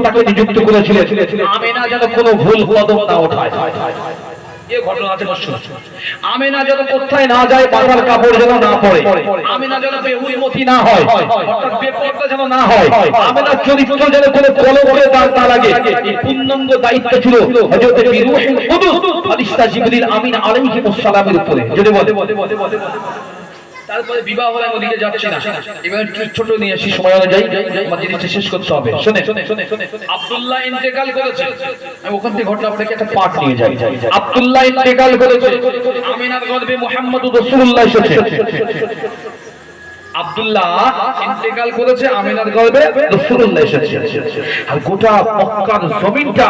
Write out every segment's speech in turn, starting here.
তাকে নিযুক্ত করেছিলেন আমেনা যেন কোনো ভুল কদম না ওঠায়। এই ঘটনা আছে বর্ষণ। আমেনা যেন কোথায় না যায়, মাথার কাপড় যেন না পড়ে, আমেনা যেন বেহুরমতি না হয়, অর্থাৎ বেপরদা যেন না হয়, আমেনার চরিত্র যেন কোনো কলঙ্কের দাগ না লাগে। এই পূর্ণাঙ্গ দায়িত্ব ছিল হযরত রূহুল কুদুস ফেরেশতা জিবরিল আমিন আলাইহিস সালামের উপরে। যদি বলে তারপরে বিবাহ হলে আমি দিকে যাচ্ছি না, এবার ছোট নিয়ে আসি সময় অনুযায়ী আমার জিনিসটা শেষ করতে হবে। শুনে আব্দুল্লাহ ইন্তেকাল করেছে, আমি ওখান থেকে ঘটনা আপনাকে একটা পাঠ নিয়ে যাই। আব্দুল্লাহ ইন্তেকাল করেছে, আমিনার গর্ভে মুহাম্মদুর রাসূলুল্লাহ এসেছে। আব্দুল্লাহ ইন্তেকাল করেছে, আমিনার গর্ভে রাসূলুল্লাহ এসেছে। আর গোটা মক্কার জমিনটা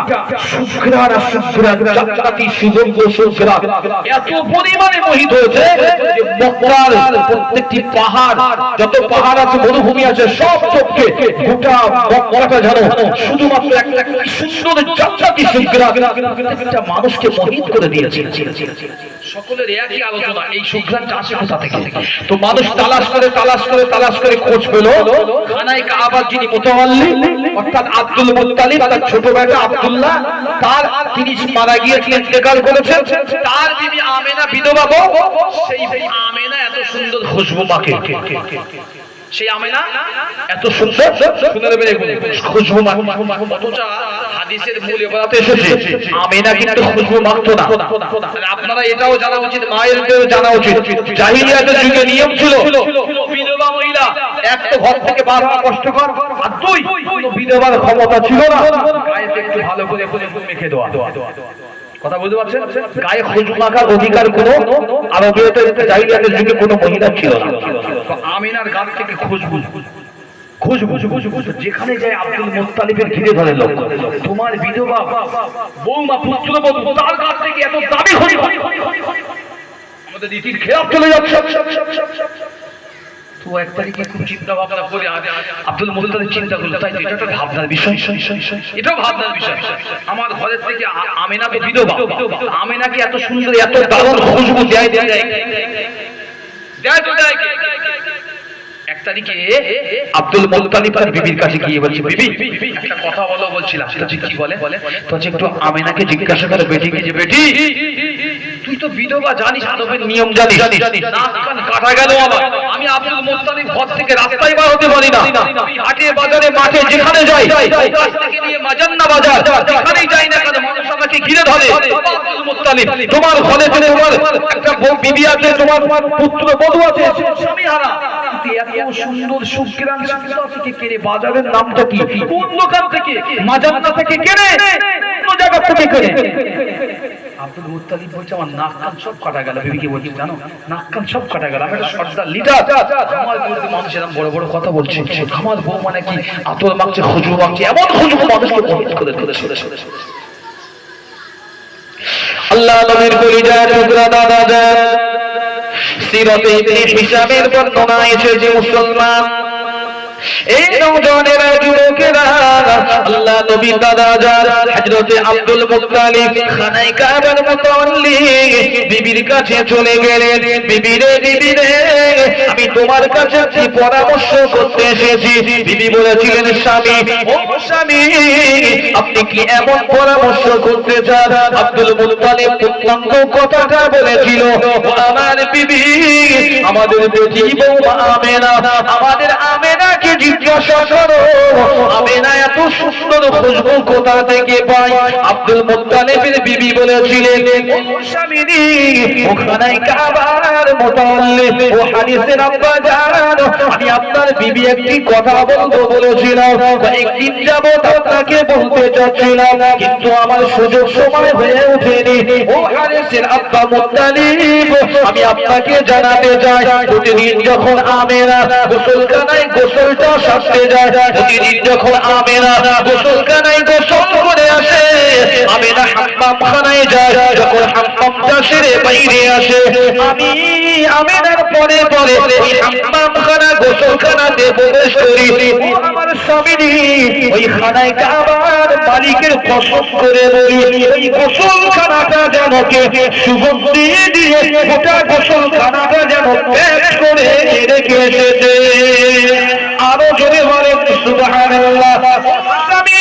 সুঘ্রাণ আর সুঘ্রাণ, জান্নাতি সুগন্ধ সুঘ্রাণ এত পরিমাণে মোহিত হয়েছে যে মক্কার প্রত্যেকটি পাহাড়, যত পাহাড় আছে, মরুভূমি আছে, সব চোখকে গোটা মক্কাটা যেন শুধুমাত্র একটা সুন্দর জান্নাতি সুঘ্রাণ একটা মানুষকে মোহিত করে দিয়েছে। সকলের একই আলোচনা, এই সুঘ্রাণটা আসে কোথা থেকে? তো মানুষ তালাশ করে খোঁজ পেল খানায় কাবার যিনি মুতাওয়াল্লি অর্থাৎ আব্দুল মুত্তালিব, তার ছোট ভাই আব্দুল্লাহ, তার তিনি মারা গিয়েছিলেন, ইন্তেকাল করেছেন। তার বিবি আমেনা বিধবা বউ, সেই আমেনা এত সুন্দর খুশবু মাখে, সেই আমেনা এত সুন্দর শুনে নেবেন খুশবু মাখে। হাদিসের মূল ইবারতে এসেছে আমেনা কিন্তু খুশবু মাখতো না। আপনারা এটাও জানা উচিত, মায়েরও জানা উচিত, জাহিলিয়াতের যুগে নিয়ম ছিল বিধবা মহিলা এক তো ঘর থেকে বার হওয়া কষ্টকর, আর দুই বিধবার ক্ষমতা ছিল না গায়ে একটু ভালো করে খুশবু মেখে দেওয়া। কথা বুঝতে পারছেন? গায়ে খুশবু মাখার অধিকার কোনো আরবিয়াতের জাহিলিয়াতের যুগে কোনো মহিলা ছিল না। তো আমিনার গান থেকে খুশবু যেখানে যায় আব্দুল মুত্তালিবের ঘিরে ধরে লোক, তোমার বিধবা বৌমা পুত্রবধূ, তার কাছ থেকে এত দাবি আমাদের রীতির খেলাফ চলে যাচ্ছে। তো এক তারিখে খুব চিন্তা ভাবনা করে আব্দুল মুত্তালিব চিন্তা করলো, তাই এটা একটা ভাবনার বিষয়, এটাও ভাবনার বিষয়। আমার ঘরের থেকে আমেনা তো বিধবা, আমেনাকে এত সুন্দর এত দারুণ খুশবু দেয়। এক তারিখে আব্দুল মুত্তালিব তার বিবির কাছে গিয়ে বলছে, বিবি একটা কথা বলো বলছিলাম। কি বলে? তো একটু আমেনাকে জিজ্ঞাসা করে, বেটি তুই তো বিধবা, জানিস আদবের নিয়ম জানিস, নাক কান কাটা গেল আমার, আমি আব্দুল মুত্তালিব ঘর থেকে রাস্তায় বার হতে পারি না, হাটে বাজারে মাঠে যেখানে যাই, কাছ থেকে নিয়ে মাজান্না বাজার যেখানেই যাই না কেন মানুষ আমাকে ঘিরে ধরে, আব্দুল মুত্তালিব তোমার ঘরে তোমার একটা বিবি আছে, তোমার পুত্র বধূ আছে, স্বামী হারা, এত সুন্দর সুঘ্রাণ থেকে কেড়ে, বাজারের নামটা কি, কোন দোকান থেকে, মাজান্না থেকে কেড়ে, কোন জায়গা থেকে কেড়ে। আব্দুল মুত্তালিব বলছে, আমার নাক কান সব কাটা গেল। বিবিকে বলছি, জানো নাক কান সব কাটা গেল, আমি একটা সর্দার লিডার, আমার বিরুদ্ধে মানুষ এরকম বড় বড় কথা বলছে, আমার বউ মানে কি আতর মাখছে, খুশবু মাখছে, এমন খুশবু মানুষকে মোহিত করে দিয়েছে। আল্লাহ নবীর কলিজার টুকরা দাদা জান সিরাতে ইবনে হিশামের বর্ণনা এসেছে, মুসলমান এই নওজওয়ানেরা, যুবকেরা, আল্লাহ নবী দাদা জান হযরতে আব্দুল মুত্তালিব খানায় কাবার মুতাওয়াল্লি বিবির কাছে চলে গেলেন। বিবি রে আমি তোমার কাছে কি পরামর্শ করতে এসেছি। বিবি বলেছিলেন, স্বামী ও স্বামী আপনি কি এমন পরামর্শ করতে চান? আব্দুল মুত্তালিব পূর্ণাঙ্গ কথাটা বলেছিল, আমার বিবি আমাদের বেটি বৌমা আমেনা, আমাদের আমেনাকে জিজ্ঞাসা করো আমেনা এত সুন্দর খুশবু কোথা থেকে পায়। আব্দুল মুত্তালিবের বিবি বলেছিলেন, ও স্বামী ওখানে কাবার মুতাওয়াল্লি ও হাদিসের আব্বা জান, আমি আপনার বিবি একটি কথা বলবো বলেছিলাম, একদিন যাবত আপনাকে বলতে চাচ্ছিলাম, কিন্তু আমার সুযোগ সময় হয়ে ওঠেনি। ও হাদিসের আব্বা মুত্তালিব, আমি আপনাকে জানাতে চাই, প্রতিদিন যখন আমেনা গোসলখানায় গোসলটা সারতে যায়, প্রতিদিন যখন আমেনা গোসলখানায় গোসল করে আসে, আমেনা হাম্মামখানায় যায়, যখন হাম্মামটা সেরে বাইরে আসে, আমি আমেনার পরে ওই হাম্মামখানা গোসলখানাতে প্রবেশ করি। আমার স্বামী ওই খানায় কাবার মালিকের কসম করে বলি, ওই গোসলখানাটা যেন কে সুগন্ধি দিয়ে গোটা গোসলখানাটা যেন প্যাক করে রেখে এসেছে। আরো জোরে বলেন সুবহানাল্লাহ। স্বামী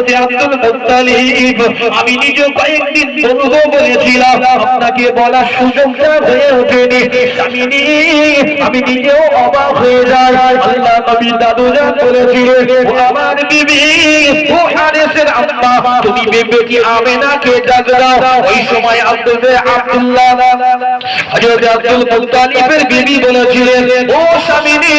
হযরত আব্দুল মুত্তালিব আমি নিজে কয়েকদিন বলবো বলেছিলাম, আপনাকে বলার সুযোগটা হয়ে ওঠেনি। আমি নিজেও অবাক হয়ে যাই। আল্লাহ নবী দাদুজান বলেছিলেন, আমার বিবি ও হারেসের আম্মা, তুমি বিবি আমেনাকে জাগরাও। ওই সময় আব্দুল্লাহ হযরত আব্দুল মুত্তালিবের বিবি বলেছিলেন, ও স্বামীনি,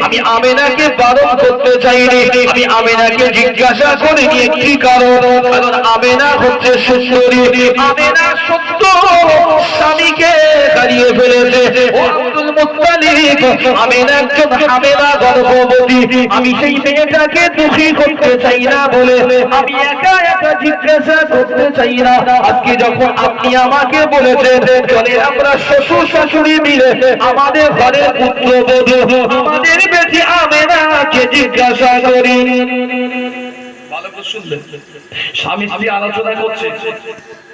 আমি আমেনাকে বারণ করতে চাইনি। আমি আমেনাকে জিজ্ঞাসা করিনি কি কারণ, কারণ আমেনা হচ্ছে সুন্দরী, আমেনা সত্য স্বামীকে হারিয়ে ফেলেছে। ও আব্দুল মুত্তালিব, আমেনা একজন হামেলা গর্ভবতী, আমি সেই মেয়েটাকে দুঃখী করতে চাই না বলে আমি একা একা জিজ্ঞাসা করতে চাই না। আজকে যখন আপনি আমাকে বলেছেন, চলে আমরা শ্বশুর শাশুড়ি মিলে আমাদের ঘরের পুত্রবধূ আমাদের বেটি আমেনাকে জিজ্ঞাসা করি। ভালো করে শুনলেন, স্বামী স্ত্রী আলোচনা করছে,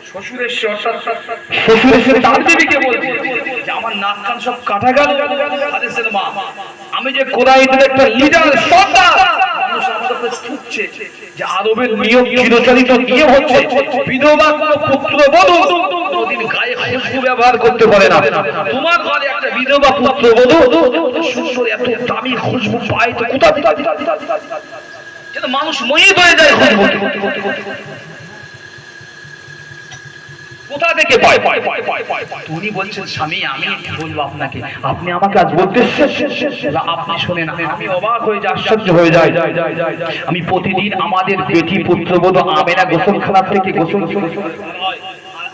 শ্বশুর এসে তার বিবিকে বলছে যে আমার নাক কান সব কাটা গেল। হাদিসের মা, আমি যে কুরাইশদের একটা লিডার সর্দার, মানুষ আমাদের কাছে ছুটছে যে আরবের নিয়ম, চিরচরিত নিয়ম হচ্ছে বিধবা কোনো পুত্রবধূ কোনদিন গায়ে খুশবু ব্যবহার করতে পারে না। তোমার ঘরে একটা বিধবা পুত্রবধূ সুন্দর এত দামি খুশবু পায় তো কোথা থেকে? যেন মানুষ মোহিত হয়ে যায় খুশবু। কোথা থেকে পায়? উনি বলছেন, স্বামী আমি বলবো আপনাকে, আপনি আমাকে আজ বলতে আপনি শোনেন। আমি অবাক হয়ে যাই, আশ্চর্য হয়ে যাই। আমি প্রতিদিন আমাদের বেটি পুত্রবধূ আমেনা গোসলখানা থেকে গোসল,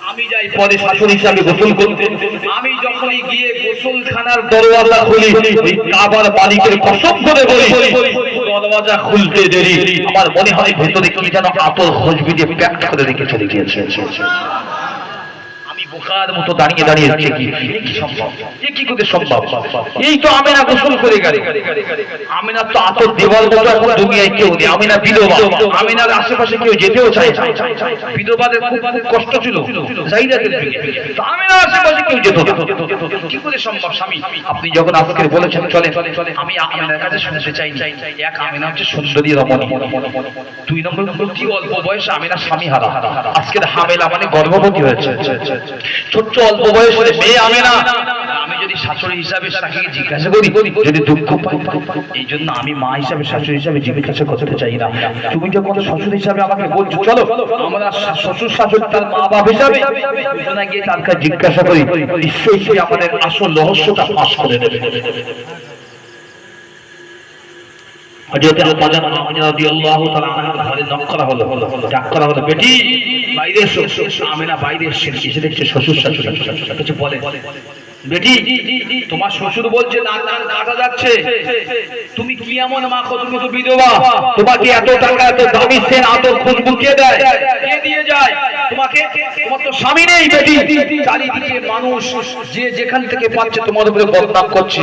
আমি যাই পরে শাশুড়ি হিসাবে গোসল করতে। আমি যখনই গিয়ে গোসলখানার দরওয়াজা খুলি, ওই কাবার মালিকের কসম করে বলি, দরওয়াজা খুলতে দেরি, আমার মনে হয় ভেতরে কি যেন আতর খুশবু দিয়ে প্যাক করে রেখে চলে গিয়েছে। বোকার মতো দাঁড়িয়ে দাঁড়িয়ে কি সম্ভব? কি করে সম্ভব? এই তো আমেনা গোসল করে গেল। আমেনা তো আতর দেওয়ার মতো এখন দুনিয়ায় কেউ নেই। আমেনা বিধবা, আমেনার আশেপাশে কেউ যেতেও চায় না। বিধবাদের খুব কষ্ট ছিল জাহিলিয়াতের যুগে, তো আমেনার আশেপাশে কেউ যেত না। কি করে সম্ভব? স্বামী আপনি যখন আজকে বলেছেন চলে, আমি আমেনার কাছে শুনতে চাই। এক, আমেনা হচ্ছে সুন্দরী রমণী। দুই নম্বর, অতি অল্প বয়সে আমেনা স্বামী হারা। আজকের হামেলা মানে গর্ভবতী হয়েছে, ছোট্ট অল্প বয়সে মেয়ে আমেনা। আমি যদি শাশুড়ি হিসাবে তাকে জিজ্ঞাসা করি, যদি দুঃখ পাই, এই জন্য আমি মা হিসাবে শাশুড়ি হিসাবে জিজ্ঞাসা করতে চাই না। তুমি যখন শ্বশুর হিসাবে আমাকে বলছো, চলো আমরা শ্বশুর শাশুড়ি তার মা বাপ হিসাবে গিয়ে তার কাছে জিজ্ঞাসা করি, নিশ্চয়ই সে আমাদের আসল রহস্যটা ফাঁস করে দেবে। হযরত আম্মা রাদিয়াল্লাহু তাআলা আনহা ঘরে নক করা হলো, ডাক করা হলো, বেটি বাইরে এসো। আমেনা বাইরে এসে দেখছে শ্বশুর শাশুড়ি। কিছু বলে, বেটি তোমার শ্বশুর বলছে নাক কান কাটা যাচ্ছে, তুমি কি এমন মা? তুমি তো বিধবা, তোমাকে এত টাকা এত দামি সেন আতর খুশবু কে দেয়? কে দিয়ে যায় তোমাকে? তোমার তো স্বামী নেই বেটি। চারিদিকে মানুষ যে যেখান থেকে পাচ্ছে তোমার উপরে বদনাম করছে।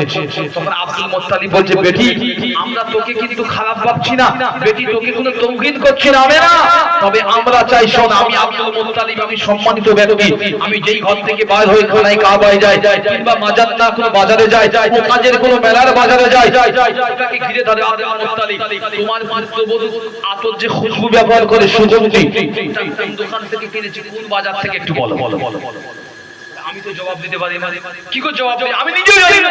তখন আব্দুল মুত্তালিব বলছে, বেটি আমরা তোকে কিন্তু খারাপ ভাবছি না, বেটি তোকে কোনো তৌহিদ করছি না আমেনা, তবে আমরা চাই, শোন, আমি আব্দুল মুত্তালিব, আমি সম্মানিত ব্যক্তি, আমি যেই ঘর থেকে বাইর হয়ে খানায় কাবায় যাই, কিংবা মাজার না কোনো বাজারে যাই, ও কাজের কোনো মেলার বাজারে যাই, ওটাকে ঘিরে ধরে আব্দুল মুত্তালিব, তোমার পুত্রবধূ আতর যে খুশবু ব্যবহার করে সুগন্ধি, কোন দোকান থেকে কিনেছি, কোন বাজার থেকে, একটু বলো। আমি তো জবাব দিতে পারি না। কি করে জবাব দেব? আমি নিজেই জানি না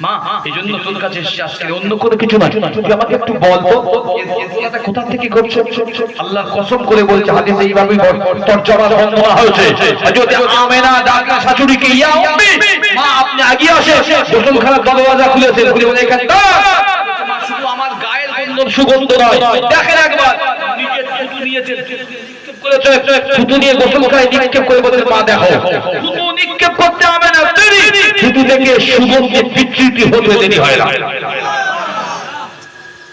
মা, এই জন্য তোর কাছে এসেছি আজকে, অন্য কোনো কিছু না। তুই আমাকে একটু বল তো এটা কোথা থেকে ঘটছে? আল্লাহর কসম করে বলছে, হাদিসে এইভাবেই তরজমা বর্ণনা হয়েছে। হযরত আমেনা ডাকা শাশুড়িকে, ইয়া উম্মি, মা আপনি আগে আসেন। গোসলখানার দরওয়াজা খুলেছেন, খুলে বলে, এখানে শুধু আমার গায়ের সুগন্ধ নয়, দেখেন একবার নিজে থুতু নিয়েছেন, থুতু নিয়ে গোসলখানায় নিক্ষেপ করে বলছে, মা দেখো, থুতু নিক্ষেপ করতে হবে না, থুতু থেকে সুগন্ধে বিচ্যুতি হতে দেরি হয় না।